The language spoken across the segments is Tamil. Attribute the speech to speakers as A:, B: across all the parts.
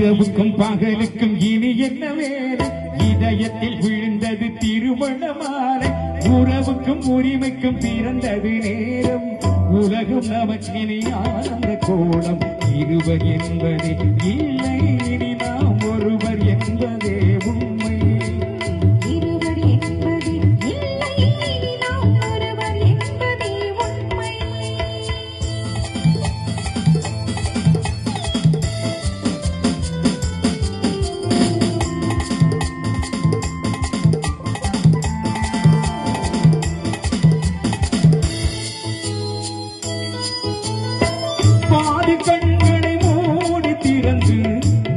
A: இரவுக்கும் பகலுக்கும் இனி என்ன வேலை இதயத்தில் விழுந்தது திருமண மாலை உறவுக்கும் உரிமைக்கும் பிறந்தது நேரம் உலகம் நமக்கினி ஆனந்த கோலம் இருவர் என்பதே இல்லை இனி நாம் ஒருவர் என்பதே உண்மை
B: இருவர் என்பதே இல்லை இனி நாம் ஒருவர் என்பதே உண்மை
A: பாதி கண்களை மூடி திறந்து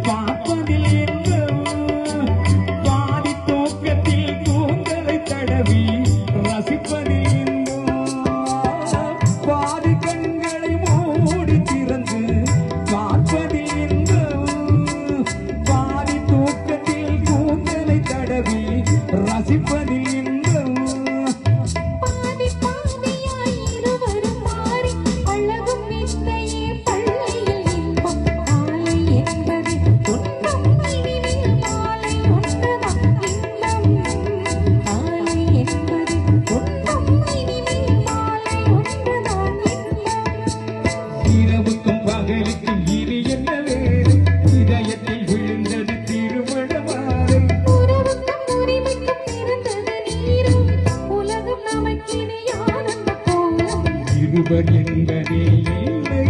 A: பார்ப்பதில் என்ற பாதி தூக்கத்தில் கூந்தலை தடவி ரசிப்பதில் பாதி கண்களை மூடி திறந்து பார்ப்பதில் என்ற பாதி தூக்கத்தில் கூந்தலை தடவி ரசிப்பதில்
B: பாதி பாதியாய் இருவரும் மாறி அழகும் வித்தையே பள்ளியில் இன்பம் காலை என்பது துன்பம் இனிமேல் மாலை ஒன்றுதான் இன்பம் காலை என்பது துன்பம் இனிமேல் மாலை ஒன்றுதான் இன்பம்
A: இரவுக்கும் பகலுக்கும் இனி என்ன வேறு இதயத்தில் விழுந்தது திருமண மாலை
B: உறவுக்கும் உரிமைக்கும் பிறந்தது நீரும் உலகம் நமக்கினி ஆனந்த கோலம்
A: இருவர் என்பதே இல்லை